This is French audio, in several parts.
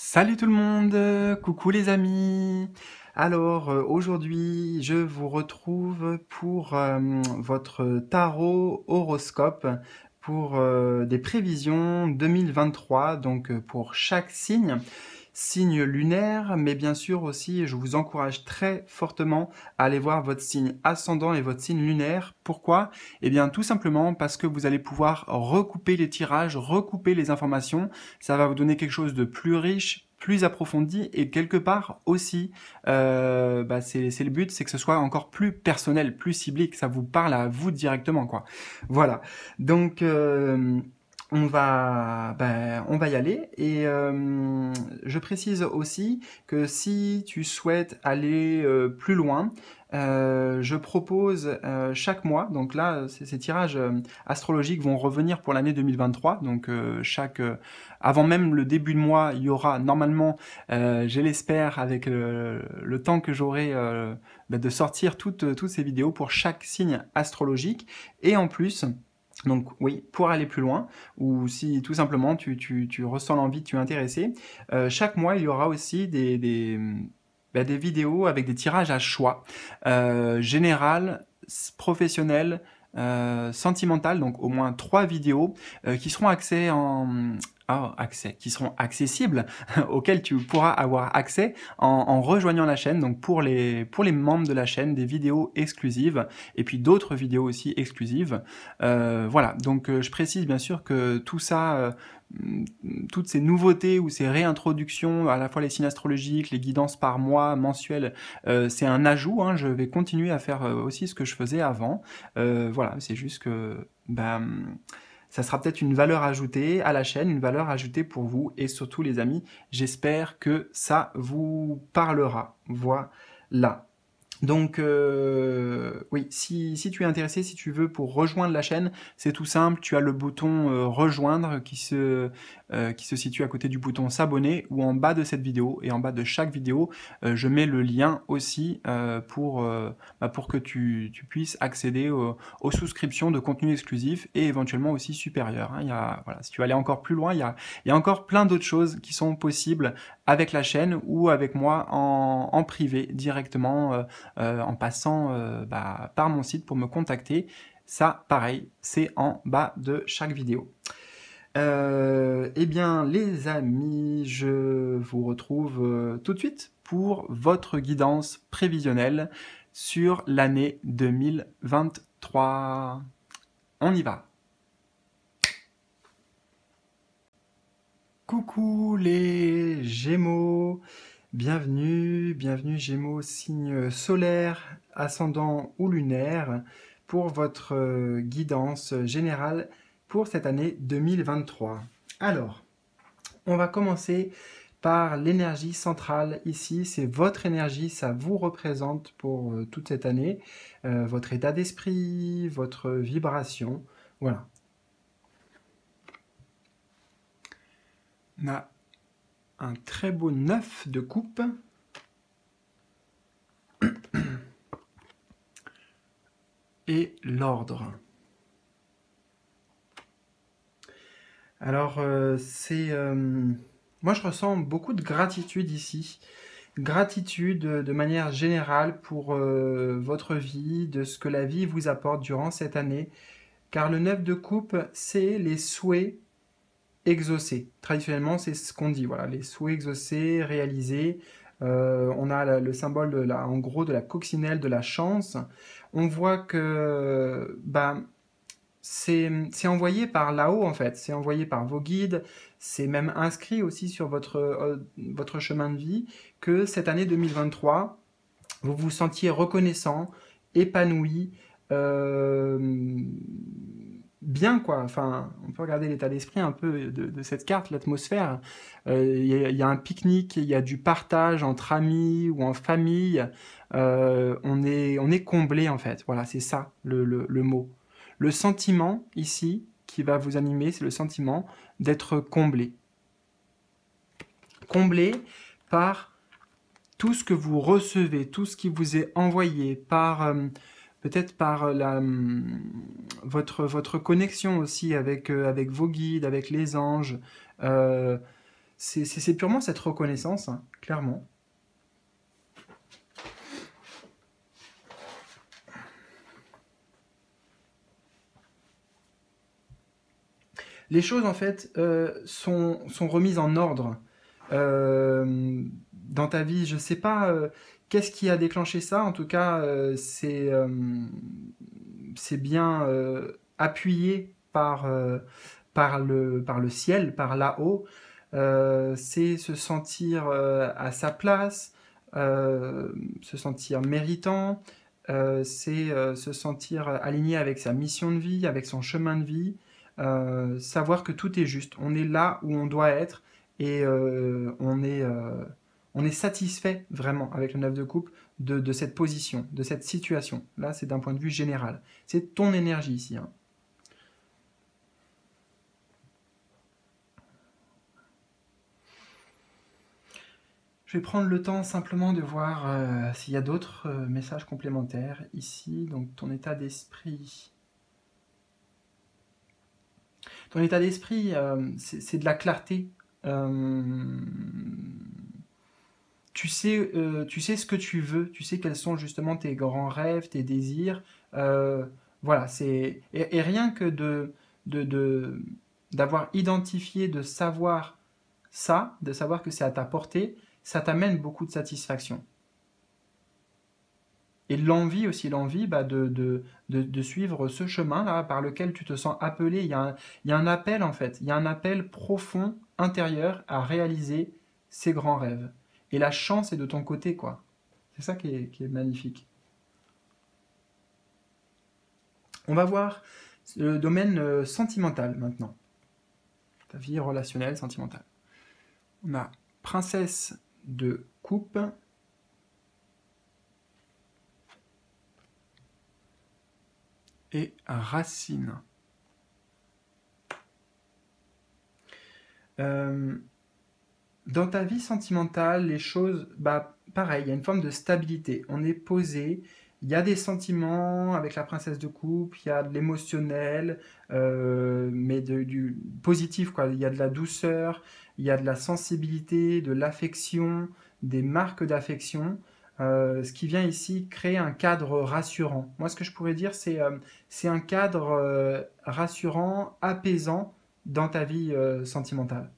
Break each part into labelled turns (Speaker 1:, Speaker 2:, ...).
Speaker 1: Salut tout le monde, coucou les amis. Alors aujourd'hui je vous retrouve pour votre tarot horoscope pour des prévisions 2023, donc pour chaque signe lunaire, mais bien sûr aussi je vous encourage très fortement à aller voir votre signe ascendant et votre signe lunaire. Pourquoi? Eh bien tout simplement parce que vous allez pouvoir recouper les tirages, recouper les informations. Ça va vous donner quelque chose de plus riche, plus approfondi, et quelque part aussi, c'est le but, c'est que ce soit encore plus personnel, plus ciblé, que ça vous parle à vous directement, quoi. Voilà. Donc on va y aller, et je précise aussi que si tu souhaites aller plus loin, je propose chaque mois, donc là ces tirages astrologiques vont revenir pour l'année 2023, donc avant même le début de mois, il y aura normalement, je l'espère, avec le temps que j'aurai, de sortir toutes ces vidéos pour chaque signe astrologique, et en plus, donc oui, pour aller plus loin, ou si tout simplement tu ressens l'envie, tu es intéressé, chaque mois il y aura aussi des vidéos avec des tirages à choix, général, professionnel, sentimental, donc au moins 3 vidéos qui seront qui seront accessibles, auxquelles tu pourras avoir accès en rejoignant la chaîne, donc pour les membres de la chaîne, des vidéos exclusives, et puis d'autres vidéos aussi exclusives. Voilà, donc je précise bien sûr que tout ça, toutes ces nouveautés ou ces réintroductions, à la fois les signes astrologiques, les guidances par mois, mensuelles, c'est un ajout, hein. Je vais continuer à faire aussi ce que je faisais avant. Voilà, c'est juste que ça sera peut-être une valeur ajoutée à la chaîne, une valeur ajoutée pour vous, et surtout les amis, j'espère que ça vous parlera. Voilà. Donc oui, si tu es intéressé, si tu veux pour rejoindre la chaîne, c'est tout simple, tu as le bouton rejoindre qui se situe à côté du bouton s'abonner, ou en bas de cette vidéo, et en bas de chaque vidéo, je mets le lien aussi pour que tu puisses accéder aux souscriptions de contenu exclusif, et éventuellement aussi supérieur, hein. Voilà, si tu veux aller encore plus loin, il y a encore plein d'autres choses qui sont possibles avec la chaîne ou avec moi en privé directement, en passant par mon site pour me contacter. Ça, pareil, c'est en bas de chaque vidéo. Eh bien, les amis, je vous retrouve tout de suite pour votre guidance prévisionnelle sur l'année 2023. On y va. Coucou les Gémeaux, bienvenue Gémeaux, signe solaire, ascendant ou lunaire, pour votre guidance générale pour cette année 2023. Alors, on va commencer par l'énergie centrale ici, c'est votre énergie, ça vous représente pour toute cette année, votre état d'esprit, votre vibration, voilà. On a un très beau 9 de coupe. Et l'ordre. Alors, moi je ressens beaucoup de gratitude ici. Gratitude de manière générale pour votre vie, de ce que la vie vous apporte durant cette année. Car le 9 de coupe, c'est les souhaits exaucés. Traditionnellement, c'est ce qu'on dit. Voilà, les souhaits exaucés, réalisés. On a le symbole en gros de la coccinelle, de la chance. On voit que c'est envoyé par là-haut en fait, c'est envoyé par vos guides, c'est même inscrit aussi sur votre chemin de vie, que cette année 2023, vous vous sentiez reconnaissant, épanoui, bien quoi. Enfin, on peut regarder l'état d'esprit un peu de cette carte, l'atmosphère. Il y a un pique-nique, il y a du partage entre amis ou en famille. On est comblé en fait. Voilà, c'est ça le mot. Le sentiment ici qui va vous animer, c'est le sentiment d'être comblé. Comblé par tout ce que vous recevez, tout ce qui vous est envoyé, peut-être par votre connexion aussi avec vos guides, avec les anges. C'est purement cette reconnaissance, hein, clairement. Les choses, en fait, sont remises en ordre. Dans ta vie, je ne sais pas qu'est-ce qui a déclenché ça. En tout cas, c'est bien appuyé par le ciel, par là-haut. C'est se sentir à sa place, se sentir méritant, c'est se sentir aligné avec sa mission de vie, avec son chemin de vie, savoir que tout est juste. On est là où on doit être et on est satisfait vraiment avec le 9 de coupe de cette position, de cette situation. Là, c'est d'un point de vue général. C'est ton énergie ici, hein. Je vais prendre le temps simplement de voir s'il y a d'autres messages complémentaires ici. Donc ton état d'esprit. Ton état d'esprit, c'est de la clarté. Tu sais ce que tu veux, tu sais quels sont justement tes grands rêves, tes désirs. Voilà, et rien que d'avoir identifié, de savoir ça, de savoir que c'est à ta portée, ça t'amène beaucoup de satisfaction. Et l'envie aussi, l'envie de suivre ce chemin-là par lequel tu te sens appelé. Il y a un appel en fait, il y a un appel profond, intérieur à réaliser ces grands rêves. Et la chance est de ton côté, quoi. C'est ça qui est magnifique. On va voir le domaine sentimental maintenant. Ta vie relationnelle, sentimentale. On a princesse de coupe. Et racine. Dans ta vie sentimentale, les choses, pareil, il y a une forme de stabilité. On est posé, il y a des sentiments avec la princesse de coupe, il y a de l'émotionnel, mais du positif, quoi. Il y a de la douceur, il y a de la sensibilité, de l'affection, des marques d'affection. Ce qui vient ici créer un cadre rassurant. Moi, ce que je pourrais dire, c'est un cadre rassurant, apaisant dans ta vie sentimentale.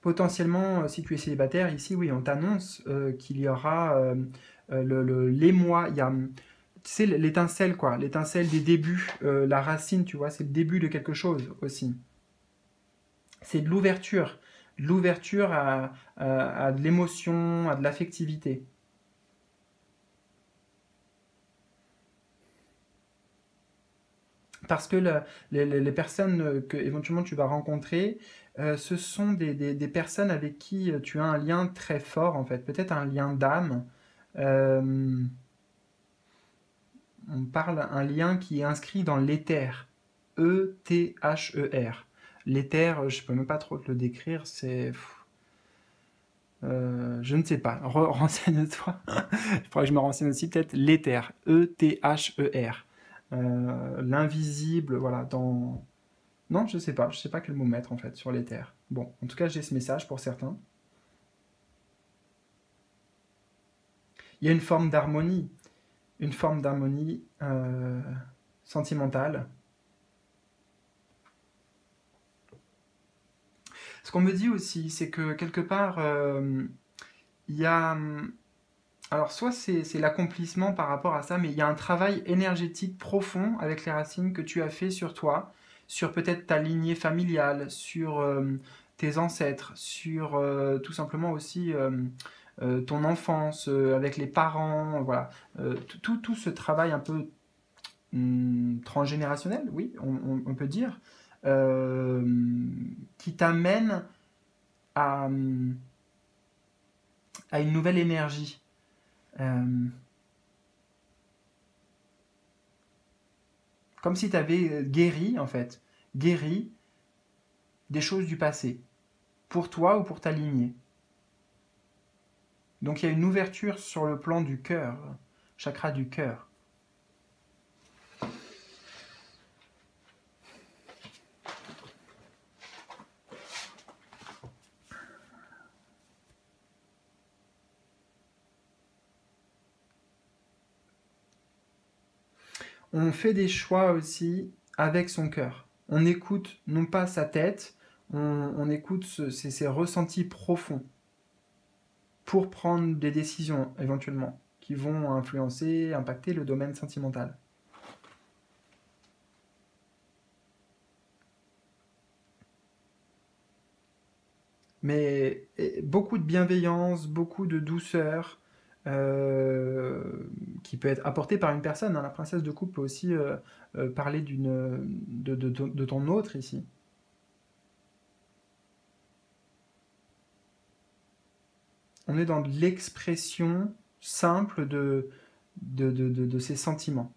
Speaker 1: Potentiellement, si tu es célibataire, ici, oui, on t'annonce qu'il y aura l'émoi, il y a, tu sais, l'étincelle, quoi, l'étincelle des débuts, la racine, tu vois, c'est le début de quelque chose aussi. C'est de l'ouverture à de l'émotion, à de l'affectivité. Parce que les personnes que éventuellement tu vas rencontrer, ce sont des personnes avec qui tu as un lien très fort en fait, peut-être un lien d'âme. Euh, on parle un lien qui est inscrit dans l'éther, E-T-H-E-R. L'éther, je peux même pas trop te le décrire, c'est je ne sais pas, renseigne-toi. Il faudrait que je me renseigne aussi, peut-être l'éther, E-T-H-E-R. L'invisible, voilà, dans... Non, je sais pas quel mot mettre en fait sur l'éther. Bon, en tout cas, j'ai ce message pour certains. Il y a une forme d'harmonie sentimentale. Ce qu'on me dit aussi, c'est que quelque part, il y a... Alors, soit c'est l'accomplissement par rapport à ça, mais il y a un travail énergétique profond avec les racines que tu as fait sur toi, sur peut-être ta lignée familiale, sur tes ancêtres, sur tout simplement aussi ton enfance, avec les parents, voilà. Tout ce travail un peu transgénérationnel, oui, on peut dire, euh, qui t'amène à, à une nouvelle énergie. Comme si tu avais guéri, en fait, guéri des choses du passé, pour toi ou pour ta lignée. Donc il y a une ouverture sur le plan du cœur, chakra du cœur. on fait des choix aussi avec son cœur. On écoute non pas sa tête, on écoute ses ressentis profonds pour prendre des décisions éventuellement qui vont influencer, impacter le domaine sentimental. Mais beaucoup de bienveillance, beaucoup de douceur euh, qui peut être apportée par une personne, hein. La princesse de coupe peut aussi parler de ton autre ici. On est dans l'expression simple de ses sentiments.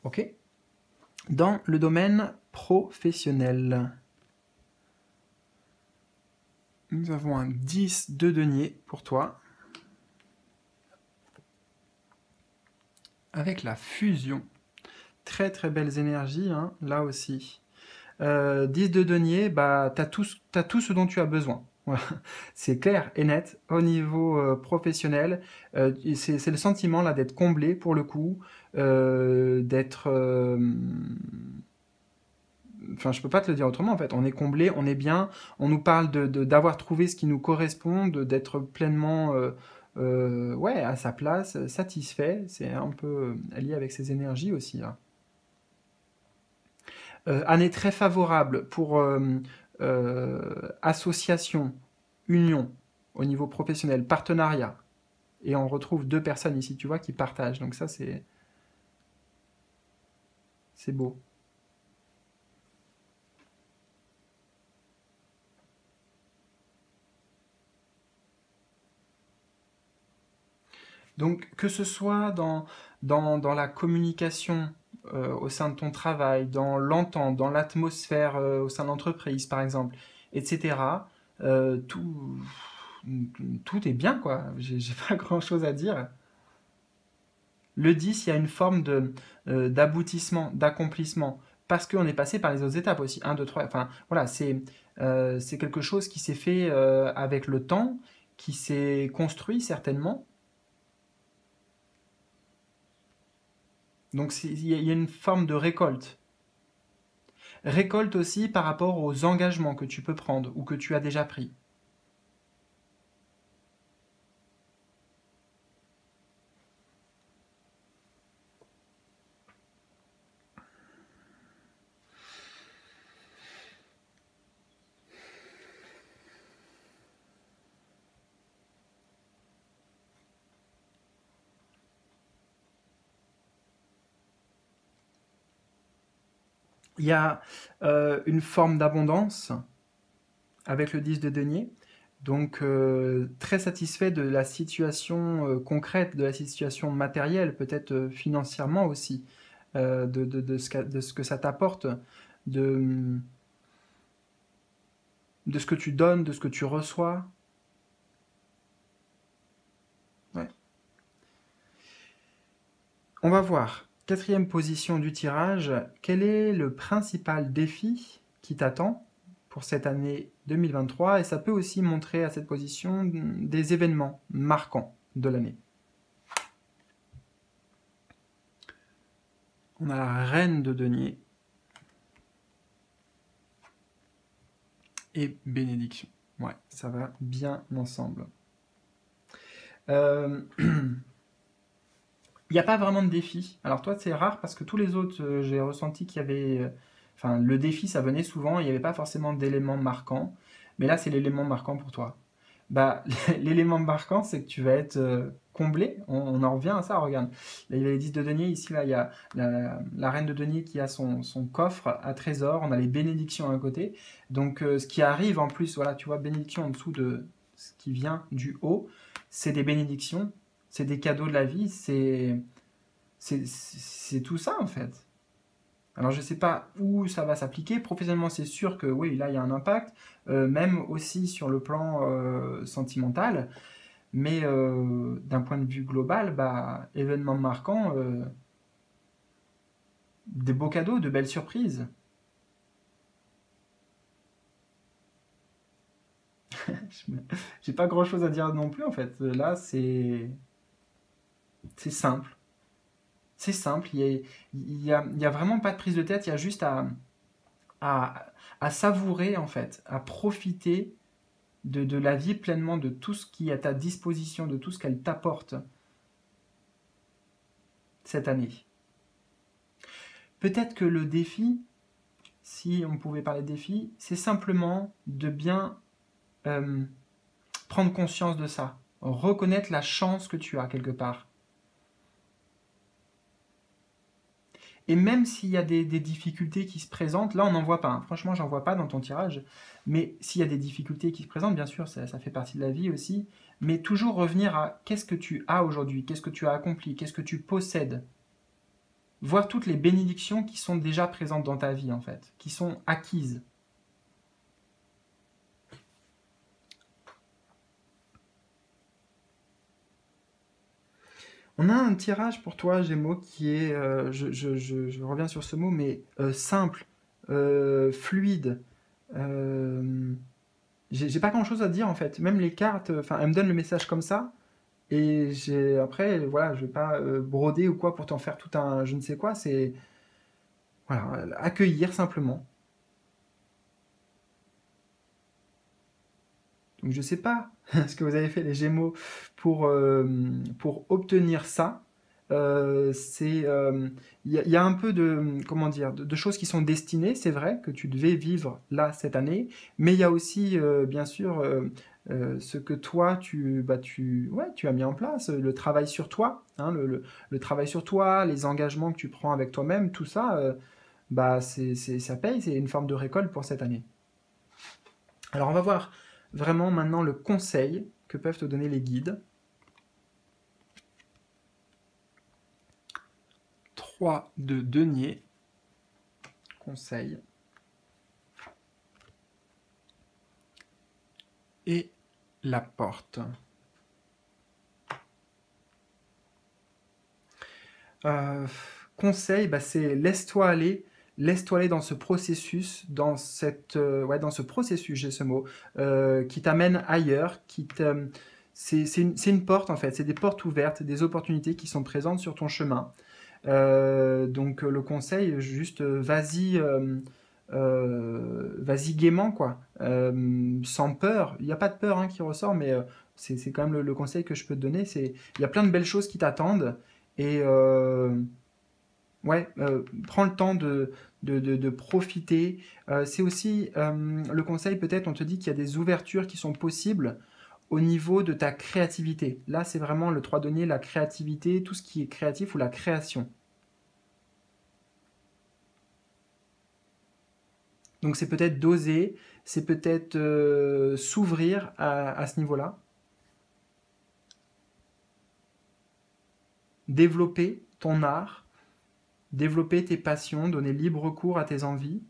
Speaker 1: Ok. Dans le domaine professionnel, nous avons un 10 de denier pour toi. Avec la fusion. Très très belles énergies, hein, là aussi. 10 de denier, bah, t'as tout ce dont tu as besoin. Voilà. C'est clair et net au niveau professionnel. C'est le sentiment là d'être comblé pour le coup, d'être... Enfin, je peux pas te le dire autrement en fait. On est comblé, on est bien. On nous parle d'avoir trouvé ce qui nous correspond, d'être pleinement ouais, à sa place, satisfait. C'est un peu lié avec ses énergies aussi là. Année très favorable pour association, union au niveau professionnel, partenariat. Et on retrouve 2 personnes ici, tu vois, qui partagent. Donc ça, c'est beau. Donc que ce soit dans la communication au sein de ton travail, dans l'entente, dans l'atmosphère au sein de l'entreprise, par exemple, etc., tout, tout est bien, quoi. J'ai pas grand-chose à dire. Le 10, il y a une forme d'aboutissement, d'accomplissement, parce qu'on est passé par les autres étapes aussi. Un, 2, 3. Enfin, voilà, c'est quelque chose qui s'est fait avec le temps, qui s'est construit certainement. Donc il y a une forme de récolte. Récolte aussi par rapport aux engagements que tu peux prendre ou que tu as déjà pris. Il y a une forme d'abondance avec le 10 de denier. Donc très satisfait de la situation concrète, de la situation matérielle, peut-être financièrement aussi, de ce que ça t'apporte, de, de ce que tu donnes, de ce que tu reçois. Ouais. On va voir. Quatrième position du tirage, quel est le principal défi qui t'attend pour cette année 2023? Et ça peut aussi montrer à cette position des événements marquants de l'année. On a la reine de denier et bénédiction. Ouais, ça va bien ensemble. Il n'y a pas vraiment de défi. Alors toi, c'est rare parce que tous les autres, j'ai ressenti qu'il y avait... Enfin, le défi, ça venait souvent, il n'y avait pas forcément d'éléments marquants. Mais là, c'est l'élément marquant pour toi. Bah, l'élément marquant, c'est que tu vas être comblé. On en revient à ça, regarde. Là, il y a les 10 de denier. Ici, là, il y a la reine de denier qui a son coffre à trésor. On a les bénédictions à côté. Donc, ce qui arrive en plus, voilà, tu vois, bénédiction en dessous de ce qui vient du haut, c'est des bénédictions, c'est des cadeaux de la vie, c'est tout ça, en fait. Alors je ne sais pas où ça va s'appliquer. Professionnellement, c'est sûr que oui, là, il y a un impact, même aussi sur le plan sentimental. Mais d'un point de vue global, bah, événement marquant, des beaux cadeaux, de belles surprises. J'ai pas grand chose à dire non plus en fait. Là, c'est simple. C'est simple. Il y a vraiment pas de prise de tête. Il y a juste à, à savourer en fait, à profiter de la vie pleinement, de tout ce qui est à ta disposition, de tout ce qu'elle t'apporte cette année. Peut-être que le défi, si on pouvait parler de défi, c'est simplement de bien prendre conscience de ça, reconnaître la chance que tu as quelque part. Et même s'il y a des difficultés qui se présentent, là on n'en voit pas, hein. Franchement j'en vois pas dans ton tirage, mais s'il y a des difficultés qui se présentent, bien sûr ça fait partie de la vie aussi, mais toujours revenir à qu'est-ce que tu as aujourd'hui, qu'est-ce que tu as accompli, qu'est-ce que tu possèdes. Voir toutes les bénédictions qui sont déjà présentes dans ta vie en fait, qui sont acquises. On a un tirage pour toi, Gémeaux, qui est, je reviens sur ce mot, mais simple, fluide. euh, j'ai pas grand-chose à dire en fait. Même les cartes, enfin, elles me donnent le message comme ça. Et après, voilà, je vais pas broder ou quoi pour t'en faire tout un je ne sais quoi. C'est voilà, accueillir simplement. Donc je sais pas ce que vous avez fait les Gémeaux pour obtenir ça. Il y a un peu de, comment dire, de choses qui sont destinées, c'est vrai, que tu devais vivre là cette année, mais il y a aussi, bien sûr, ce que toi, ouais, tu as mis en place, le travail sur toi, hein, le travail sur toi, les engagements que tu prends avec toi-même, tout ça, ça paye, c'est une forme de récolte pour cette année. Alors on va voir vraiment maintenant le conseil que peuvent te donner les guides. 3 de denier, conseil. Et la porte. Conseil, c'est laisse-toi aller. Laisse-toi aller dans ce processus, dans ce processus, j'ai ce mot, qui t'amène ailleurs, c'est une porte en fait, c'est des portes ouvertes, des opportunités qui sont présentes sur ton chemin. Donc le conseil, juste vas-y gaiement quoi, sans peur. Il n'y a pas de peur hein, qui ressort, mais c'est quand même le conseil que je peux te donner. Il y a plein de belles choses qui t'attendent et ouais, prends le temps de profiter. C'est aussi le conseil peut-être, on te dit qu'il y a des ouvertures qui sont possibles au niveau de ta créativité. Là, c'est vraiment le 3 denier, la créativité, tout ce qui est créatif ou la création. Donc c'est peut-être d'oser, c'est peut-être s'ouvrir à ce niveau-là, développer ton art, développer tes passions, donner libre cours à tes envies.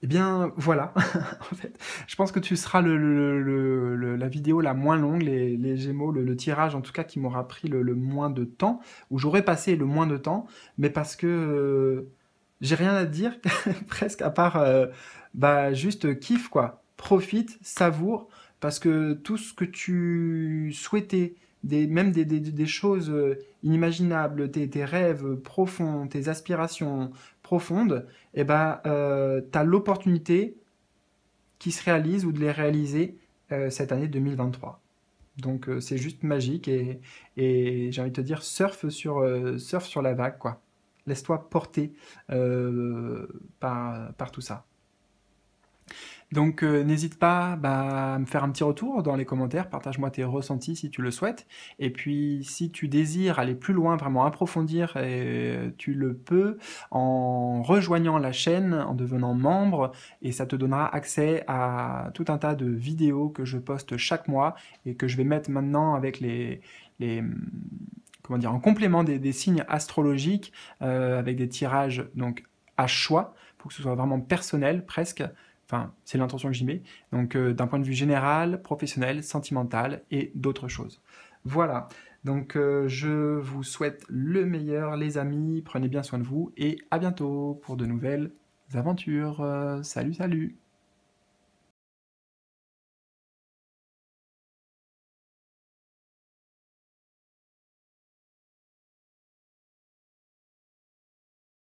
Speaker 1: Eh bien, voilà, en fait, je pense que tu seras la vidéo la moins longue, les Gémeaux, le tirage en tout cas qui m'aura pris le moins de temps, où j'aurais passé le moins de temps, mais parce que j'ai rien à te dire, presque, à part juste kiffe, quoi. Profite, savoure, parce que tout ce que tu souhaitais, même des choses inimaginables, tes rêves profonds, tes aspirations profondes, eh ben, tu as l'opportunité qui se réalise ou de les réaliser cette année 2023. Donc c'est juste magique et j'ai envie de te dire surfe sur la vague quoi. Laisse-toi porter par tout ça. Donc n'hésite pas à me faire un petit retour dans les commentaires, partage-moi tes ressentis si tu le souhaites. Et puis si tu désires aller plus loin, vraiment approfondir, tu le peux en rejoignant la chaîne, en devenant membre, et ça te donnera accès à tout un tas de vidéos que je poste chaque mois et que je vais mettre maintenant avec comment dire, en complément des signes astrologiques, avec des tirages donc à choix, pour que ce soit vraiment personnel presque. Enfin, c'est l'intention que j'y mets. Donc, d'un point de vue général, professionnel, sentimental et d'autres choses. Voilà, donc je vous souhaite le meilleur les amis, prenez bien soin de vous et à bientôt pour de nouvelles aventures. Salut, salut!